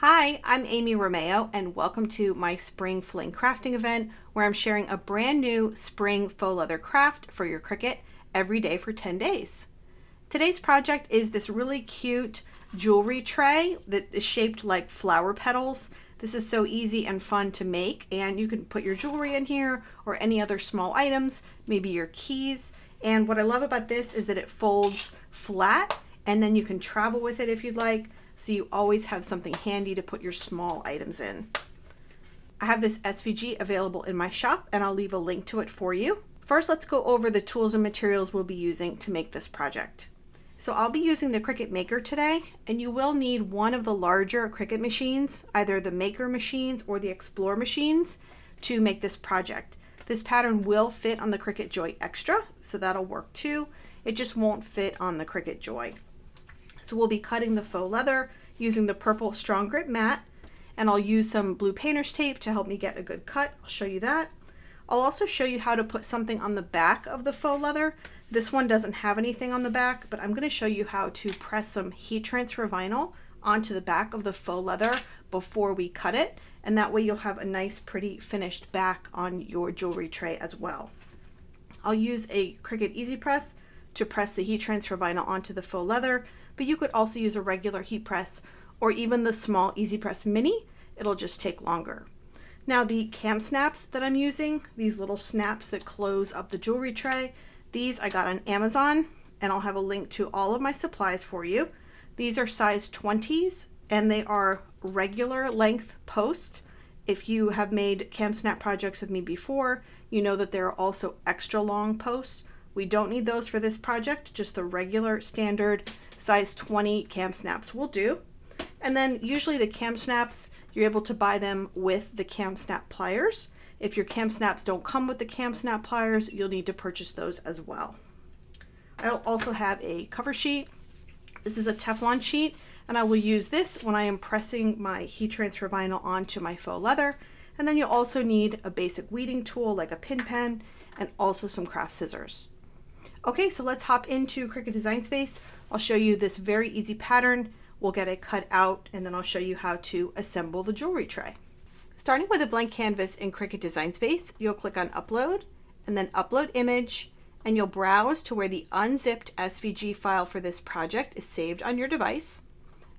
Hi, I'm Amy Romeo and welcome to my Spring Fling Crafting event where I'm sharing a brand new spring faux leather craft for your Cricut every day for 10 days. Today's project is this really cute jewelry tray that is shaped like flower petals. This is so easy and fun to make, and you can put your jewelry in here or any other small items, maybe your keys. And what I love about this is that it folds flat and then you can travel with it if you'd like. So you always have something handy to put your small items in. I have this SVG available in my shop and I'll leave a link to it for you. First, let's go over the tools and materials we'll be using to make this project. So I'll be using the Cricut Maker today, and you will need one of the larger Cricut machines, either the Maker machines or the Explore machines, to make this project. This pattern will fit on the Cricut Joy Xtra, so that'll work too. It just won't fit on the Cricut Joy. So we'll be cutting the faux leather using the purple strong grip mat, and I'll use some blue painter's tape to help me get a good cut. I'll show you that. I'll also show you how to put something on the back of the faux leather. This one doesn't have anything on the back, but I'm going to show you how to press some heat transfer vinyl onto the back of the faux leather before we cut it, and that way you'll have a nice pretty finished back on your jewelry tray as well. I'll use a Cricut Easy Press to press the heat transfer vinyl onto the faux leather, but you could also use a regular heat press or even the small Easy Press Mini. It'll just take longer. Now the KamSnaps that I'm using, these little snaps that close up the jewelry tray, these I got on Amazon, and I'll have a link to all of my supplies for you. These are size 20s and they are regular length post. If you have made KamSnap projects with me before, you know that there are also extra long posts. We don't need those for this project, just the regular standard size 20 KamSnaps will do. And then usually the KamSnaps, you're able to buy them with the KamSnap pliers. If your KamSnaps don't come with the KamSnap pliers, you'll need to purchase those as well. I'll also have a cover sheet. This is a Teflon sheet, and I will use this when I am pressing my heat transfer vinyl onto my faux leather. And then you'll also need a basic weeding tool like a pin pen and also some craft scissors. Okay, so let's hop into Cricut Design Space. I'll show you this very easy pattern. We'll get it cut out, and then I'll show you how to assemble the jewelry tray. Starting with a blank canvas in Cricut Design Space, you'll click on Upload and then Upload Image, and you'll browse to where the unzipped SVG file for this project is saved on your device.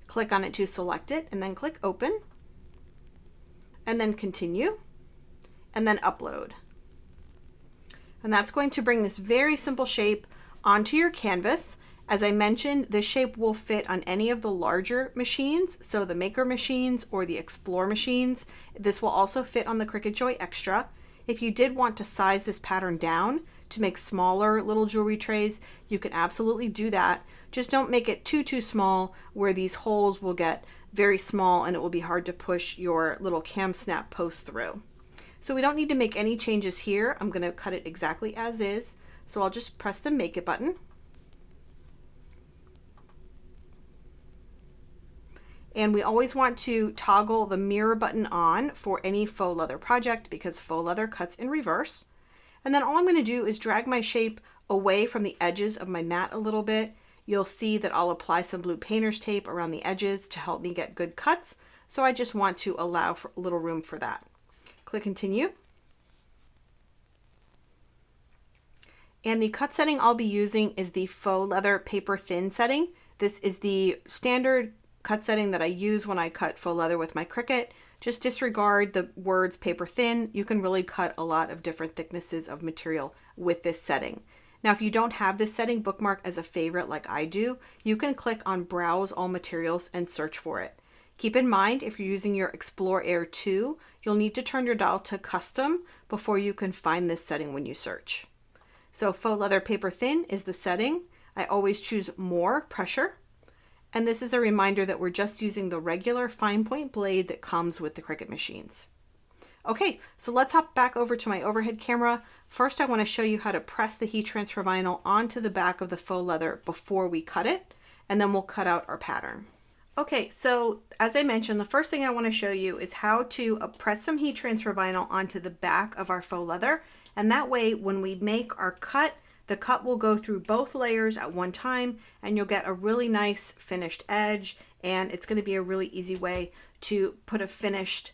Click on it to select it, and then click Open, and then Continue, and then Upload. And that's going to bring this very simple shape onto your canvas. As I mentioned, this shape will fit on any of the larger machines, so the Maker machines or the Explore machines. This will also fit on the Cricut Joy Xtra. If you did want to size this pattern down to make smaller little jewelry trays, you can absolutely do that. Just don't make it too small where these holes will get very small and it will be hard to push your little KamSnap post through. So we don't need to make any changes here. I'm going to cut it exactly as is. So I'll just press the Make It button. And we always want to toggle the mirror button on for any faux leather project because faux leather cuts in reverse. And then all I'm going to do is drag my shape away from the edges of my mat a little bit. You'll see that I'll apply some blue painter's tape around the edges to help me get good cuts. So I just want to allow for a little room for that. Click Continue. And the cut setting I'll be using is the Faux Leather Paper Thin setting. This is the standard cut setting that I use when I cut faux leather with my Cricut. Just disregard the words paper thin. You can really cut a lot of different thicknesses of material with this setting. Now, if you don't have this setting bookmarked as a favorite like I do, you can click on Browse All Materials and search for it. Keep in mind, if you're using your Explore Air 2, you'll need to turn your dial to Custom before you can find this setting when you search. So Faux Leather Paper Thin is the setting. I always choose More Pressure. And this is a reminder that we're just using the regular fine point blade that comes with the Cricut machines. Okay, so let's hop back over to my overhead camera. First, I want to show you how to press the heat transfer vinyl onto the back of the faux leather before we cut it, and then we'll cut out our pattern. Okay, so as I mentioned, the first thing I want to show you is how to press some heat transfer vinyl onto the back of our faux leather, and that way when we make our cut, the cut will go through both layers at one time and you'll get a really nice finished edge, and it's going to be a really easy way to put a finished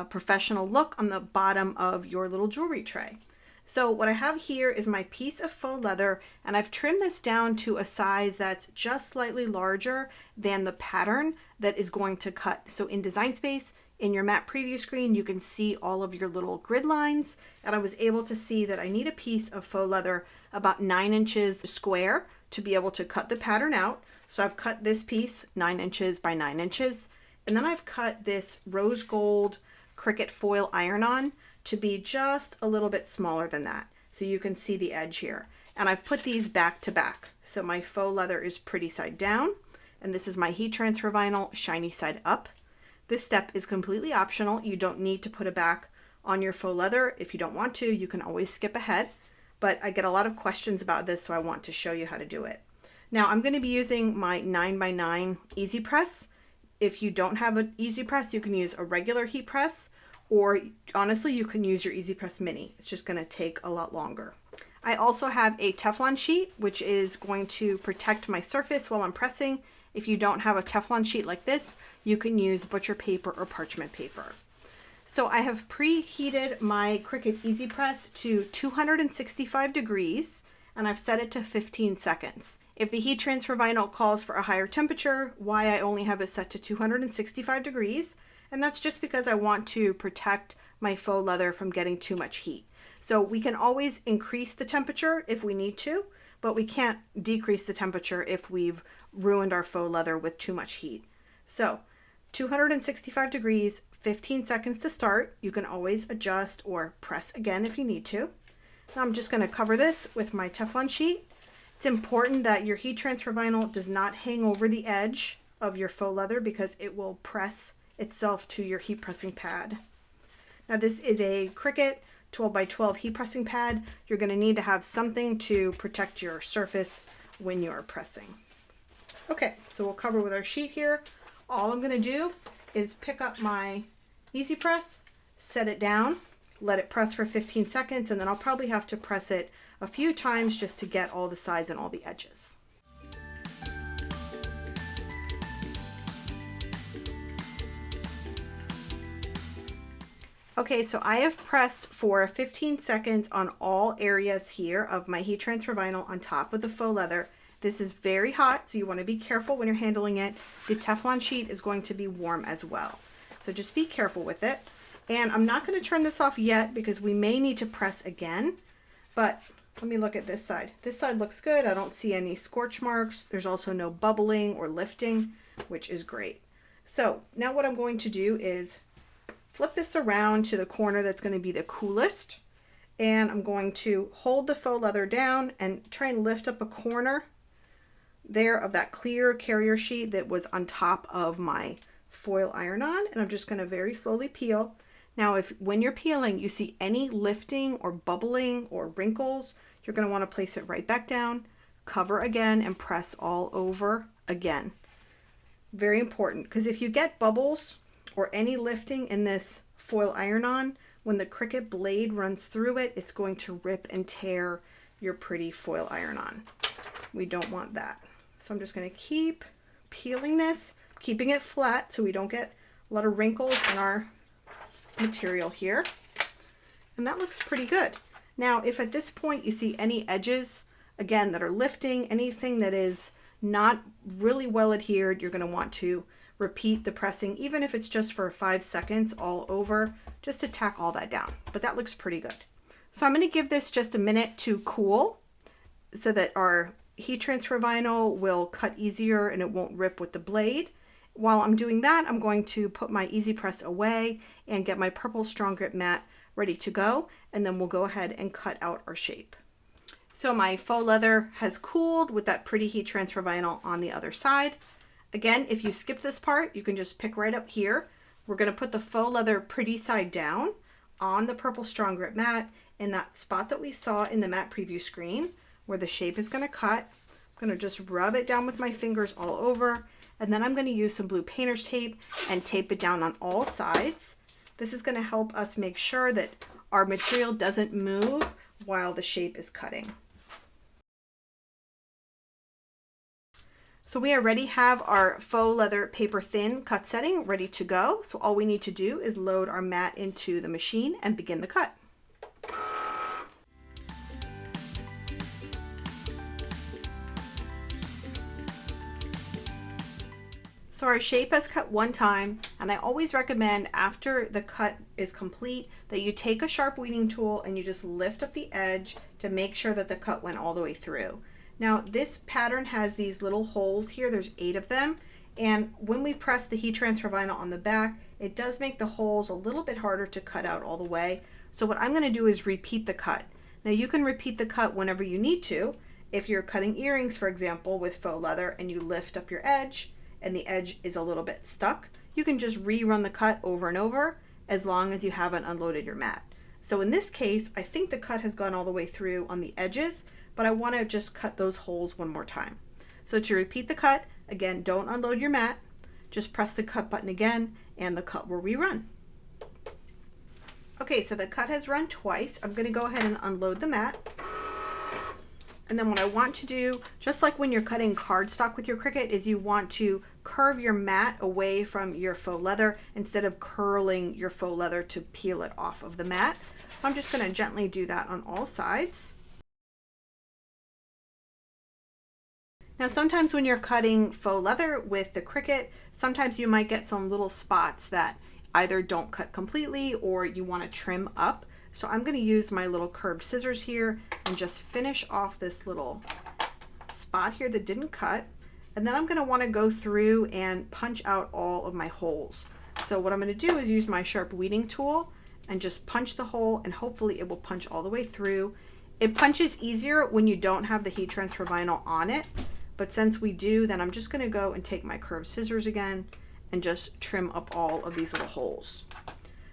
professional look on the bottom of your little jewelry tray. So what I have here is my piece of faux leather, and I've trimmed this down to a size that's just slightly larger than the pattern that is going to cut. So in Design Space, in your map preview screen, you can see all of your little grid lines, and I was able to see that I need a piece of faux leather about 9 inches square to be able to cut the pattern out. So I've cut this piece 9 inches by 9 inches, and then I've cut this rose gold Cricut foil iron-on to be just a little bit smaller than that. So you can see the edge here. And I've put these back to back. So my faux leather is pretty side down, and this is my heat transfer vinyl shiny side up. This step is completely optional. You don't need to put it back on your faux leather. If you don't want to, you can always skip ahead. But I get a lot of questions about this, so I want to show you how to do it. Now I'm going to be using my 9x9 Easy Press. If you don't have an Easy Press, you can use a regular heat press, or honestly, you can use your Easy Press Mini. It's just going to take a lot longer. I also have a Teflon sheet, which is going to protect my surface while I'm pressing. If you don't have a Teflon sheet like this, you can use butcher paper or parchment paper. So I have preheated my Cricut Easy Press to 265 degrees, and I've set it to 15 seconds. If the heat transfer vinyl calls for a higher temperature, why I only have it set to 265 degrees, and that's just because I want to protect my faux leather from getting too much heat. So we can always increase the temperature if we need to, but we can't decrease the temperature if we've ruined our faux leather with too much heat. So 265 degrees, 15 seconds to start. You can always adjust or press again if you need to. Now I'm just going to cover this with my Teflon sheet. It's important that your heat transfer vinyl does not hang over the edge of your faux leather because it will press itself to your heat pressing pad. Now this is a Cricut 12 by 12 heat pressing pad. You're going to need to have something to protect your surface when you're pressing. Okay, so we'll cover with our sheet here. All I'm going to do is pick up my Easy Press, set it down, let it press for 15 seconds, and then I'll probably have to press it a few times just to get all the sides and all the edges. Okay, so I have pressed for 15 seconds on all areas here of my heat transfer vinyl on top of the faux leather. This is very hot, so you want to be careful when you're handling it. The Teflon sheet is going to be warm as well. So just be careful with it. And I'm not going to turn this off yet because we may need to press again. But let me look at this side. This side looks good. I don't see any scorch marks. There's also no bubbling or lifting, which is great. So now what I'm going to do is flip this around to the corner that's going to be the coolest. And I'm going to hold the faux leather down and try and lift up a corner there of that clear carrier sheet that was on top of my foil iron-on, and I'm just going to very slowly peel. Now if when you're peeling you see any lifting or bubbling or wrinkles, you're going to want to place it right back down, cover again, and press all over again. Very important, because if you get bubbles or any lifting in this foil iron-on, when the Cricut blade runs through it, it's going to rip and tear your pretty foil iron-on. We don't want that. So I'm just going to keep peeling this, keeping it flat so we don't get a lot of wrinkles in our material here. And that looks pretty good. Now, if at this point you see any edges, again, that are lifting, anything that is not really well adhered, you're going to want to repeat the pressing, even if it's just for 5 seconds all over, just to tack all that down. But that looks pretty good. So I'm going to give this just a minute to cool so that our heat transfer vinyl will cut easier and it won't rip with the blade. While I'm doing that, I'm going to put my Easy Press away and get my purple strong grip mat ready to go, and then we'll go ahead and cut out our shape. So my faux leather has cooled with that pretty heat transfer vinyl on the other side. Again, if you skip this part, you can just pick right up here. We're going to put the faux leather pretty side down on the purple strong grip mat in that spot that we saw in the mat preview screen where the shape is going to cut. I'm going to just rub it down with my fingers all over, and then I'm going to use some blue painter's tape and tape it down on all sides. This is going to help us make sure that our material doesn't move while the shape is cutting. So we already have our faux leather paper thin cut setting ready to go. So all we need to do is load our mat into the machine and begin the cut. So our shape has cut one time, and I always recommend after the cut is complete that you take a sharp weeding tool and you just lift up the edge to make sure that the cut went all the way through. Now this pattern has these little holes here, there's 8 of them, and when we press the heat transfer vinyl on the back, it does make the holes a little bit harder to cut out all the way. So what I'm going to do is repeat the cut. Now you can repeat the cut whenever you need to. If you're cutting earrings, for example, with faux leather and you lift up your edge, and the edge is a little bit stuck, you can just rerun the cut over and over as long as you haven't unloaded your mat. So in this case, I think the cut has gone all the way through on the edges, but I want to just cut those holes one more time. So to repeat the cut, again, don't unload your mat, just press the cut button again and the cut will rerun. Okay, so the cut has run twice. I'm going to go ahead and unload the mat. And then what I want to do, just like when you're cutting cardstock with your Cricut, is you want to curve your mat away from your faux leather instead of curling your faux leather to peel it off of the mat. So I'm just going to gently do that on all sides. Now sometimes when you're cutting faux leather with the Cricut, sometimes you might get some little spots that either don't cut completely or you want to trim up. So I'm going to use my little curved scissors here and just finish off this little spot here that didn't cut. And then I'm going to want to go through and punch out all of my holes. So what I'm going to do is use my sharp weeding tool and just punch the hole, and hopefully it will punch all the way through. It punches easier when you don't have the heat transfer vinyl on it, but since we do, then I'm just going to go and take my curved scissors again and just trim up all of these little holes.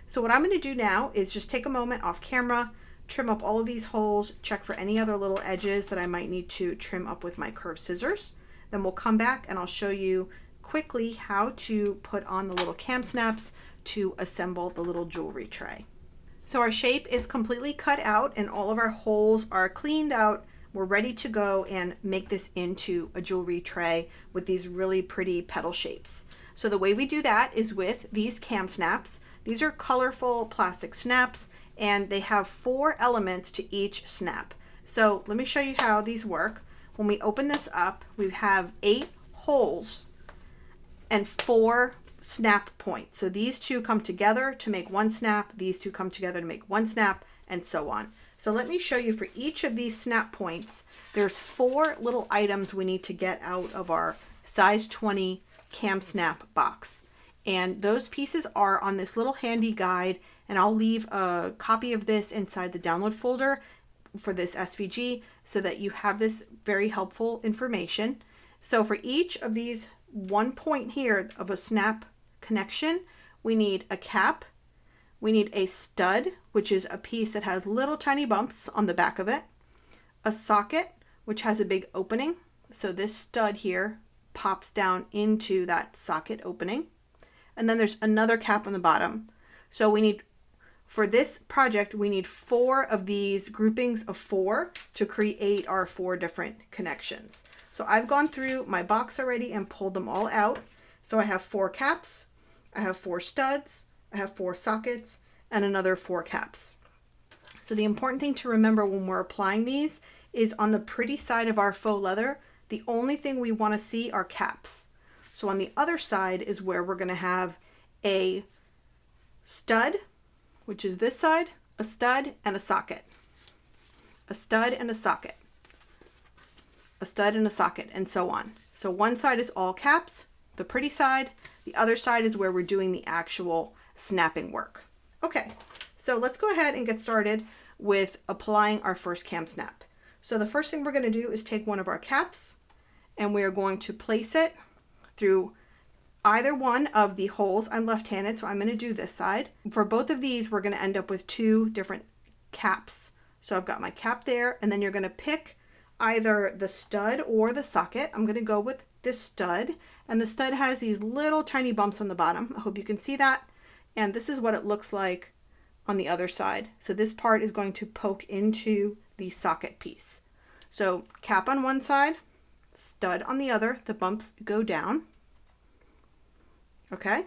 So what I'm going to do now is just take a moment off camera, trim up all of these holes, check for any other little edges that I might need to trim up with my curved scissors. Then we'll come back and I'll show you quickly how to put on the little KamSnaps to assemble the little jewelry tray. So our shape is completely cut out and all of our holes are cleaned out. We're ready to go and make this into a jewelry tray with these really pretty petal shapes. So the way we do that is with these KamSnaps. These are colorful plastic snaps and they have 4 elements to each snap. So let me show you how these work. When we open this up, we have 8 holes and 4 snap points. So these 2 come together to make 1 snap, these 2 come together to make 1 snap, and so on. So let me show you for each of these snap points, there's 4 little items we need to get out of our size 20 KamSnap box. And those pieces are on this little handy guide, and I'll leave a copy of this inside the download folder for this SVG so that you have this very helpful information. So for each of these 1 point here of a snap connection, we need a cap, we need a stud, which is a piece that has little tiny bumps on the back of it, a socket, which has a big opening. So this stud here pops down into that socket opening. And then there's another cap on the bottom. So we need, for this project, we need 4 of these groupings of 4 to create our 4 different connections. So I've gone through my box already and pulled them all out. So I have 4 caps, I have 4 studs, I have 4 sockets, and another 4 caps. So the important thing to remember when we're applying these is on the pretty side of our faux leather, the only thing we want to see are caps. So on the other side is where we're going to have a stud, which is this side, a stud and a socket, a stud and a socket, a stud and a socket, and so on. So one side is all caps, the pretty side, the other side is where we're doing the actual snapping work. Okay, so let's go ahead and get started with applying our first KamSnap. So the first thing we're going to do is take one of our caps and we are going to place it through either one of the holes. I'm left-handed, so I'm going to do this side. For both of these, we're going to end up with 2 different caps. So I've got my cap there, and then you're going to pick either the stud or the socket. I'm going to go with this stud, and the stud has these little tiny bumps on the bottom. I hope you can see that. And this is what it looks like on the other side. So this part is going to poke into the socket piece. So cap on one side, stud on the other. The bumps go down. Okay.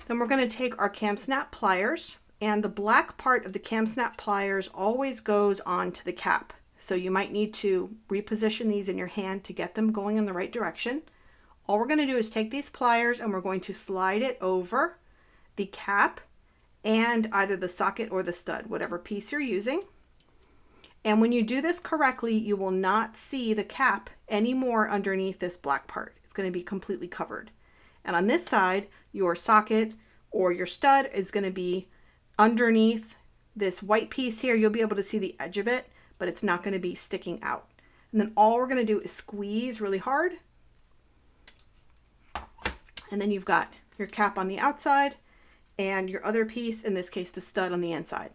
Then we're going to take our KamSnap pliers, and the black part of the KamSnap pliers always goes onto the cap. So you might need to reposition these in your hand to get them going in the right direction. All we're going to do is take these pliers and we're going to slide it over the cap and either the socket or the stud, whatever piece you're using. And when you do this correctly, you will not see the cap anymore underneath this black part. It's going to be completely covered. And on this side, your socket or your stud is going to be underneath this white piece here. You'll be able to see the edge of it, but it's not going to be sticking out. And then all we're going to do is squeeze really hard. And then you've got your cap on the outside and your other piece, in this case, the stud on the inside.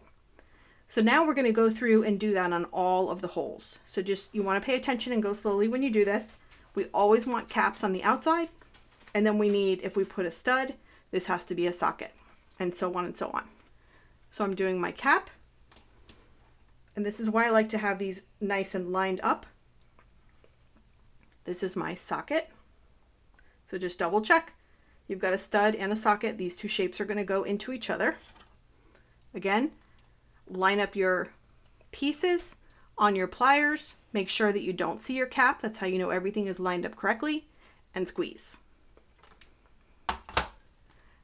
So now we're going to go through and do that on all of the holes. So just, you want to pay attention and go slowly when you do this. We always want caps on the outside. And then we need, if we put a stud, this has to be a socket, and so on and so on. So I'm doing my cap. And this is why I like to have these nice and lined up. This is my socket. So just double check. You've got a stud and a socket. These two shapes are going to go into each other. Again, line up your pieces on your pliers. Make sure that you don't see your cap. That's how you know everything is lined up correctly. And squeeze.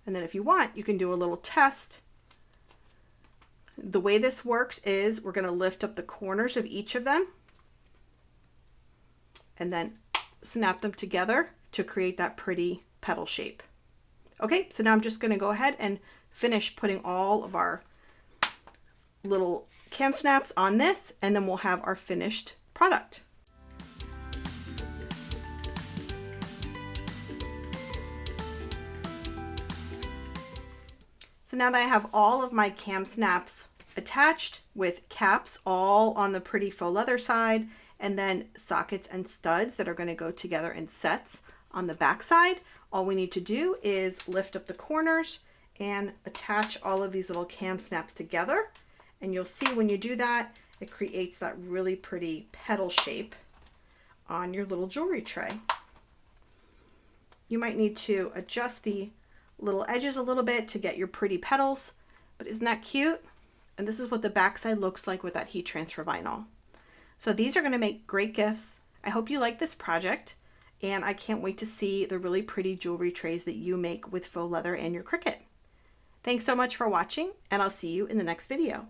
And then if you want, you can do a little test. The way this works is we're going to lift up the corners of each of them and then snap them together to create that pretty petal shape. Okay, so now I'm just going to go ahead and finish putting all of our little KamSnaps on this, and then we'll have our finished product. So now that I have all of my KamSnaps attached with caps all on the pretty faux leather side, and then sockets and studs that are going to go together in sets on the back side, all we need to do is lift up the corners and attach all of these little KamSnaps together. And you'll see when you do that, it creates that really pretty petal shape on your little jewelry tray. You might need to adjust the little edges a little bit to get your pretty petals, but isn't that cute? And this is what the backside looks like with that heat transfer vinyl. So these are going to make great gifts. I hope you like this project, and I can't wait to see the really pretty jewelry trays that you make with faux leather and your Cricut. Thanks so much for watching, and I'll see you in the next video.